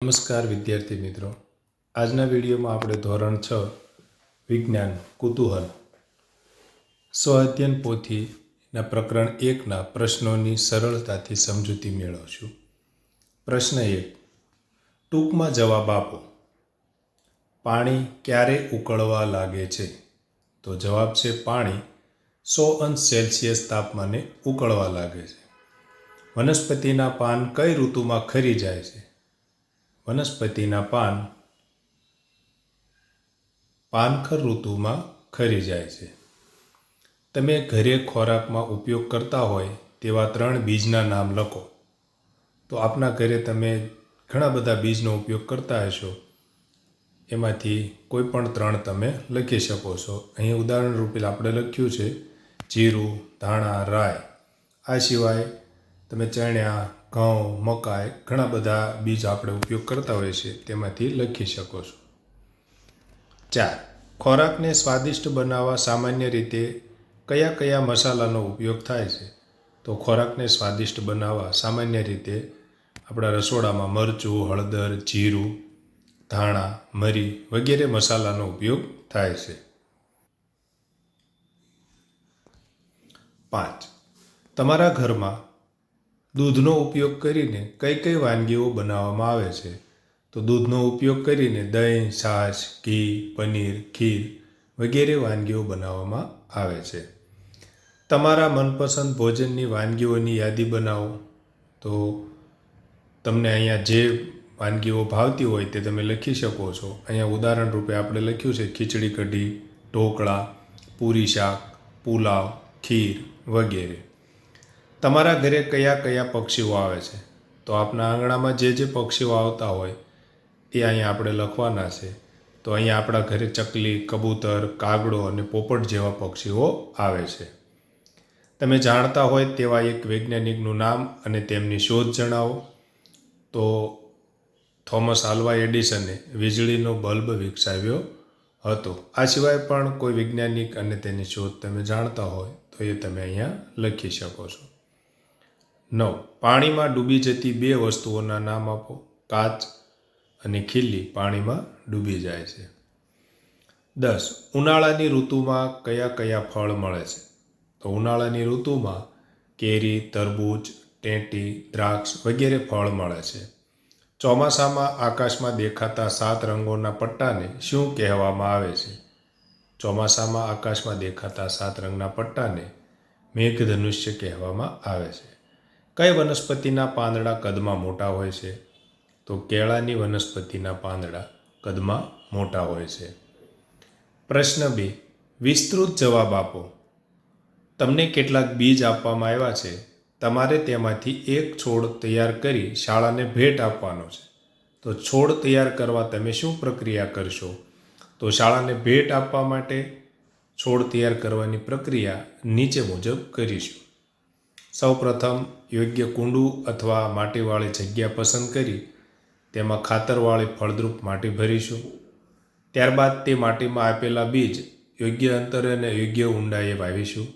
નમસ્કાર વિદ્યાર્થી મિત્રો, આજના વિડીયોમાં આપણે ધોરણ 6 વિજ્ઞાન કુતૂહલ સ્વઅધ્યયન પોથીના પ્રકરણ 1ના પ્રશ્નોની સરળતાથી સમજૂતી મેળવશું. પ્રશ્ન 1, ટૂંકમાં જવાબ આપો. પાણી ક્યારે ઉકળવા લાગે છે? તો જવાબ છે પાણી 100 અંશ સેલ્સિયસ તાપમાને ઉકળવા લાગે છે. વનસ્પતિના પાન કઈ ઋતુમાં ખરી જાય છે? વનસ્પતિના પાન પાનખર ઋતુમાં ખરી જાય છે. તમે ઘરે ખોરાકમાં ઉપયોગ કરતા હોય તેવા 3 બીજના નામ લખો. તો આપના ઘરે તમે ઘણા બધા બીજનો ઉપયોગ કરતા હશો, એમાંથી કોઈ પણ 3 તમે લખી શકો છો. અહીં ઉદાહરણ રૂપે આપણે લખ્યું છે જીરું, ધાણા, રાઈ. આ સિવાય તમે ચણ્યા, ઘઉં, મકાઈ, ઘણા બધા બીજ આપણે ઉપયોગ કરતા હોઈએ છીએ, તેમાંથી લખી શકો છો. 4, ખોરાકને સ્વાદિષ્ટ બનાવવા સામાન્ય રીતે કયા કયા મસાલાનો ઉપયોગ થાય છે? તો ખોરાકને સ્વાદિષ્ટ બનાવવા સામાન્ય રીતે આપણા રસોડામાં મરચું, હળદર, જીરું, ધાણા, મરી વગેરે મસાલાનો ઉપયોગ થાય છે. 5, તમારા ઘરમાં દૂધનો ઉપયોગ કરીને કઈ કઈ વાનગીઓ બનાવવામાં આવે છે? તો દૂધનો ઉપયોગ કરીને દહીં, છાશ, ઘી, પનીર, ખીર વગેરે વાનગીઓ બનાવવામાં આવે છે. તમારા મનપસંદ ભોજનની વાનગીઓની યાદી બનાવો. તો તમને અહીંયા જે વાનગીઓ ભાવતી હોય તે તમે લખી શકો છો. અહીંયા ઉદાહરણ રૂપે આપણે લખ્યું છે ખીચડી કઢી, ઢોકળા, પૂરી શાક, પુલાવ, ખીર વગેરે. તમારા ઘરે કયા કયા પક્ષીઓ આવે છે? તો આપણા આંગણામાં જે પક્ષીઓ આવતા હોય એ અહીંયા આપણે લખવાના છે. તો અહીંયા આપણા ઘરે ચકલી, કબૂતર, કાગડો અને પોપટ જેવા પક્ષીઓ આવે છે. તમે જાણતા હોય તેવા એક વૈજ્ઞાનિકનું નામ અને તેમની શોધ જણાવો. તો થોમસ આલ્વા એડિસને વીજળીનો બલ્બ વિકસાવ્યો હતો. આ સિવાય પણ કોઈ વૈજ્ઞાનિક અને તેની શોધ તમે જાણતા હોય તો એ તમે અહીંયા લખી શકો છો. 9, પાણીમાં ડૂબી જતી 2 વસ્તુઓના નામ આપો. કાચ અને ખીલી પાણીમાં ડૂબી જાય છે. 10, ઉનાળાની ઋતુમાં કયા કયા ફળ મળે છે? તો ઉનાળાની ઋતુમાં કેરી, તરબૂચ, ટેટી, દ્રાક્ષ વગેરે ફળ મળે છે. ચોમાસામાં આકાશમાં દેખાતા 7 રંગોના પટ્ટાને શું કહેવામાં આવે છે? ચોમાસામાં આકાશમાં દેખાતા 7 રંગના પટ્ટાને મેઘધનુષ્ય કહેવામાં આવે છે. કઈ વનસ્પતિના પાંદડા કદમાં મોટા હોય છે? તો કેળાની વનસ્પતિના પાંદડા કદમાં મોટા હોય છે. પ્રશ્ન 2, વિસ્તૃત જવાબ આપો. તમને કેટલાક બીજ આપવામાં આવ્યા છે. તમારે તેમાંથી એક છોડ તૈયાર કરી શાળાને ભેટ આપવાનો છે. તો છોડ તૈયાર કરવા તમે શું પ્રક્રિયા કરશો? તો શાળાને ભેટ આપવા માટે છોડ તૈયાર કરવાની પ્રક્રિયા નીચે મુજબ કરીશું. સૌપ્રથમ યોગ્ય કુંડું અથવા માટીવાળી જગ્યા પસંદ કરી તેમાં ખાતરવાળી ફળદ્રુપ માટી ભરીશું. ત્યારબાદ તે માટીમાં આપેલા બીજ યોગ્ય અંતરે અને યોગ્ય ઊંડાઈએ વાવીશું.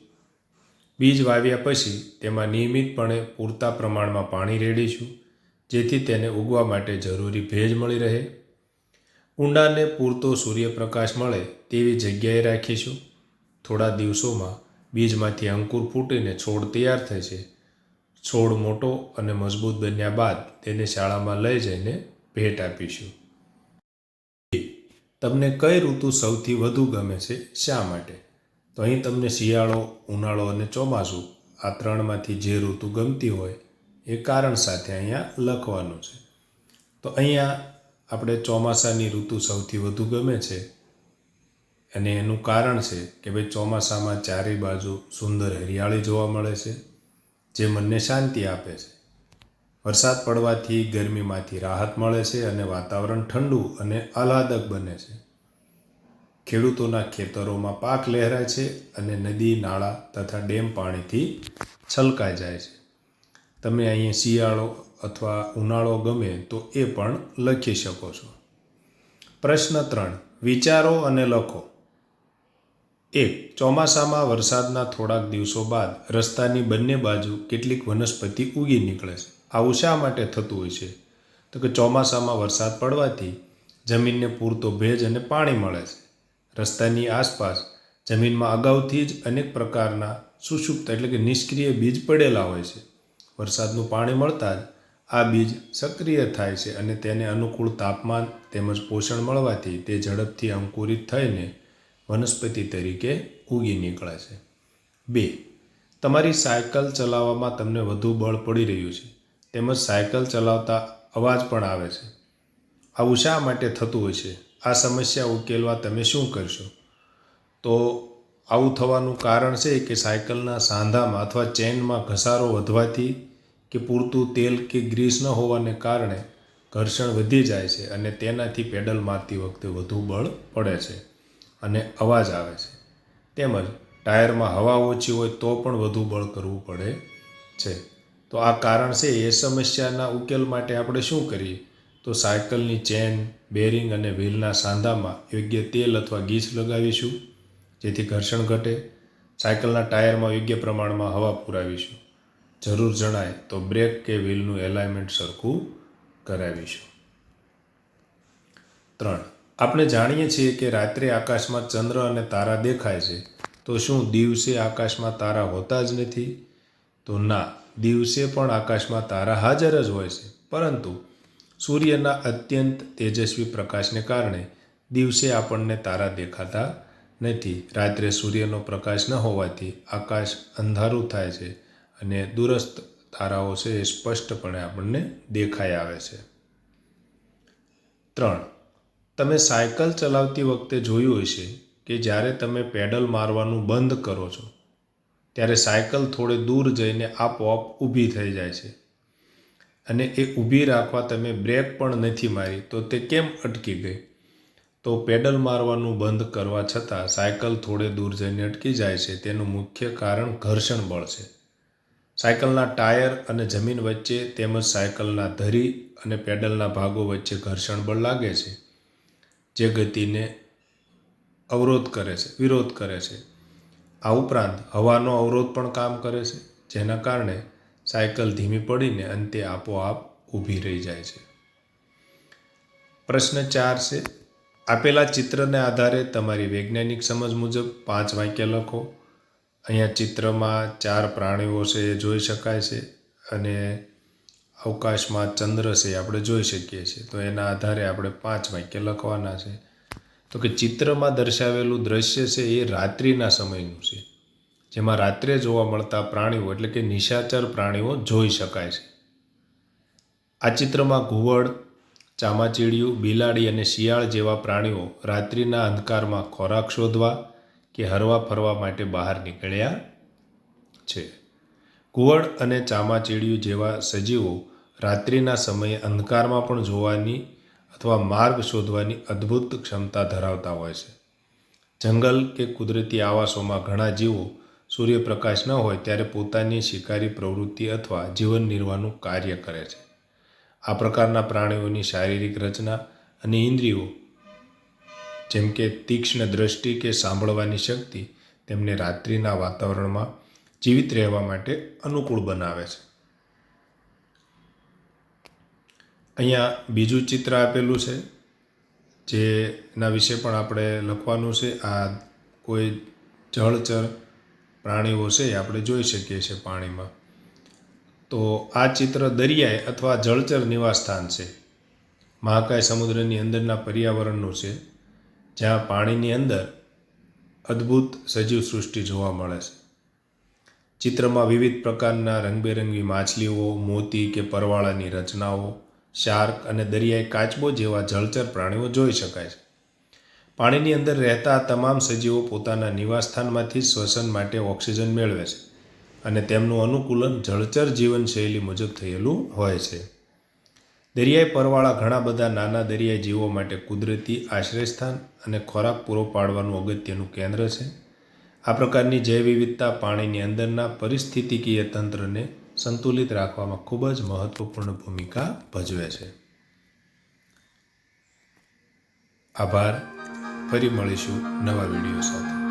બીજ વાવ્યા પછી તેમાં નિયમિતપણે પૂરતા પ્રમાણમાં પાણી રેડીશું, જેથી તેને ઉગવા માટે જરૂરી ભેજ મળી રહે. કુંડાને પૂરતો સૂર્યપ્રકાશ મળે તેવી જગ્યાએ રાખીશું. થોડા દિવસોમાં બીજમાંથી અંકુર ફૂટીને છોડ તૈયાર થશે. છોડ મોટો અને મજબૂત બન્યા બાદ તેને શાળામાં લઈ જઈને ભેટ આપીશું. તમને કઈ ઋતુ સૌથી વધુ ગમે છે? શા માટે? તો અહીં તમને શિયાળો, ઉનાળો અને ચોમાસું આ 3માંથી જે ઋતુ ગમતી હોય એ કારણ સાથે અહીંયા લખવાનું છે. તો અહીંયા આપણે ચોમાસાની ઋતુ સૌથી વધુ ગમે છે અને એનું કારણ છે કે ભાઈ ચોમાસામાં ચારે બાજુ સુંદર હરિયાળી જોવા મળે છે, જે મનને શાંતિ આપે છે. વરસાદ પડવાથી ગરમીમાંથી રાહત મળે છે અને વાતાવરણ ઠંડુ અને આહલાદક બને છે. ખેડૂતોના ખેતરોમાં પાક લહેરાય છે અને નદી, નાળા તથા ડેમ પાણીથી છલકાઈ જાય છે. તમે અહીંયા શિયાળો અથવા ઉનાળો ગમે તો એ પણ લખી શકો છો. પ્રશ્ન 3, વિચારો અને લખો. 1, ચોમાસામાં વરસાદના થોડાક દિવસો બાદ રસ્તાની બંને બાજુ કેટલીક વનસ્પતિ ઉગી નીકળે છે. આવું શા માટે થતું હોય છે? તો કે ચોમાસામાં વરસાદ પડવાથી જમીનને પૂરતો ભેજ અને પાણી મળે છે. રસ્તાની આસપાસ જમીનમાં અગાઉથી જ અનેક પ્રકારના સુષુપ્ત એટલે કે નિષ્ક્રિય બીજ પડેલા હોય છે. વરસાદનું પાણી મળતાં જ આ બીજ સક્રિય થાય છે અને તેને અનુકૂળ તાપમાન તેમજ પોષણ મળવાથી તે ઝડપથી અંકુરિત થઈને વનસ્પતિ તરીકે ઉગી નીકળે છે. 2. તમારી સાયકલ ચલાવવામાં તમને વધુ બળ પડી રહ્યું છે તેમજ સાયકલ ચલાવતા અવાજ પણ આવે છે. આવું શા માટે થતું હશે? આ સમસ્યા ઉકેલવા તમે શું કરશો? તો આવું થવાનું કારણ છે કે સાયકલના સાંધામાં અથવા ચેનમાં ઘસારો વધવાથી કે પૂરતું તેલ કે ગ્રીસ ન હોવાને કારણે ઘર્ષણ વધી જાય છે અને તેનાથી પેડલ મારતી વખતે વધુ બળ પડે છે અને અવાજ આવે છે. તેમજ ટાયરમાં હવા ઓછી હોય તો પણ વધુ બળ કરવું પડે છે. તો આ કારણ છે. એ સમસ્યાના ઉકેલ માટે આપણે શું કરીએ? તો સાયકલની ચેન, બેરિંગ અને વ્હીલના સાંધામાં યોગ્ય તેલ અથવા ગીચ લગાવીશું જેથી ઘર્ષણ ઘટે. સાયકલના ટાયરમાં યોગ્ય પ્રમાણમાં હવા પુરાવીશું. જરૂર જણાય તો બ્રેક કે વ્હીલનું એલાઇનમેન્ટ સરખું કરાવીશું. 3. આપણે જાણીએ છીએ કે રાત્રે આકાશમાં ચંદ્ર અને તારા દેખાય છે. તો શું દિવસે આકાશમાં તારા હોતા જ નથી? તો ના, દિવસે પણ આકાશમાં તારા હાજર જ હોય છે, પરંતુ સૂર્યના અત્યંત તેજસ્વી પ્રકાશને કારણે દિવસે આપણને તારા દેખાતા નથી. રાત્રે સૂર્યનો પ્રકાશ ન હોવાથી આકાશ અંધારું થાય છે અને દૂરસ્થ તારાઓ છે એ સ્પષ્ટપણે આપણને દેખાઈ આવે છે. 3. તમે સાયકલ ચલાવતી વખતે જોયું હશે કે જ્યારે તમે પેડલ મારવાનું બંધ કરો છો ત્યારે સાયકલ થોડે દૂર જઈને આપોઆપ ઊભી થઈ જાય છે અને એ ઊભી રાખવા તમે બ્રેક પણ નથી મારી તો તે કેમ અટકી ગઈ? તો પેડલ મારવાનું બંધ કરવા છતાં સાયકલ થોડે દૂર જઈને અટકી જાય છે તેનું મુખ્ય કારણ ઘર્ષણ બળ છે. સાયકલના ટાયર અને જમીન વચ્ચે તેમજ સાયકલના ધરી અને પેડલના ભાગો વચ્ચે ઘર્ષણ બળ લાગે છે જે ગતિને વિરોધ કરે છે. આ ઉપરાંત હવાનો અવરોધ પણ કામ કરે છે જેના કારણે સાયકલ ધીમી પડીને અંતે આપોઆપ ઊભી રહી જાય છે. પ્રશ્ન 4 છે. આપેલા ચિત્રને આધારે તમારી વૈજ્ઞાનિક સમજ મુજબ 5 વાક્ય લખો. અહીંયા ચિત્રમાં 4 પ્રાણીઓ છે એ જોઈ શકાય છે અને અવકાશમાં ચંદ્ર છે આપણે જોઈ શકીએ છીએ. તો એના આધારે આપણે 5 વાક્ય લખવાના છે. તો કે ચિત્રમાં દર્શાવેલું દ્રશ્ય છે એ રાત્રિના સમયનું છે જેમાં રાત્રે જોવા મળતા પ્રાણીઓ એટલે કે નિશાચર પ્રાણીઓ જોઈ શકાય છે. આ ચિત્રમાં ઘુવડ, ચામાચીડિયું, બિલાડી અને શિયાળ જેવા પ્રાણીઓ રાત્રિના અંધકારમાં ખોરાક શોધવા કે હરવા ફરવા માટે બહાર નીકળ્યા છે. ઘુવડ અને ચામાચીડિયું જેવા સજીવો રાત્રિના સમયે અંધકારમાં પણ જોવાની અથવા માર્ગ શોધવાની અદ્ભુત ક્ષમતા ધરાવતા હોય છે. જંગલ કે કુદરતી આવાસોમાં ઘણા જીવો સૂર્યપ્રકાશ ન હોય ત્યારે પોતાની શિકારી પ્રવૃત્તિ અથવા જીવન નિર્વાહનું કાર્ય કરે છે. આ પ્રકારના પ્રાણીઓની શારીરિક રચના અને ઇન્દ્રિયો જેમ કે તીક્ષ્ણ દ્રષ્ટિ કે સાંભળવાની શક્તિ તેમને રાત્રિના વાતાવરણમાં જીવિત રહેવા માટે અનુકૂળ બનાવે છે. અહીંયા બીજું ચિત્ર આપેલું છે જેના વિશે પણ આપણે લખવાનું છે. આ કોઈ જળચર પ્રાણીઓ છે એ આપણે જોઈ શકીએ છીએ પાણીમાં. તો આ ચિત્ર દરિયાઈ અથવા જળચર નિવાસસ્થાન છે. મહાકાય સમુદ્રની અંદરના પર્યાવરણનું છે જ્યાં પાણીની અંદર અદ્ભુત સજીવ સૃષ્ટિ જોવા મળે છે. ચિત્રમાં વિવિધ પ્રકારના રંગબેરંગી માછલીઓ, મોતી કે પરવાળાની રચનાઓ, શાર્ક અને દરિયાઈ કાચબો જેવા જળચર પ્રાણીઓ જોઈ શકાય છે. પાણીની અંદર રહેતા આ તમામ સજીવો પોતાના નિવાસસ્થાનમાંથી શ્વસન માટે ઓક્સિજન મેળવે છે અને તેમનું અનુકૂલન જળચર જીવનશૈલી મુજબ થયેલું હોય છે. દરિયાઈ પરવાળા ઘણા બધા નાના દરિયાઈ જીવો માટે કુદરતી આશ્રયસ્થાન અને ખોરાક પૂરો પાડવાનું અગત્યનું કેન્દ્ર છે. આ પ્રકારની જૈવ વિવિધતા પાણીની અંદરના પરિસ્થિતિકીય તંત્રને સંતુલિત રાખવામાં ખૂબ જ મહત્વપૂર્ણ ભૂમિકા ભજવે છે. આભાર. ફરી મળીશું નવા વિડીયો સાથે.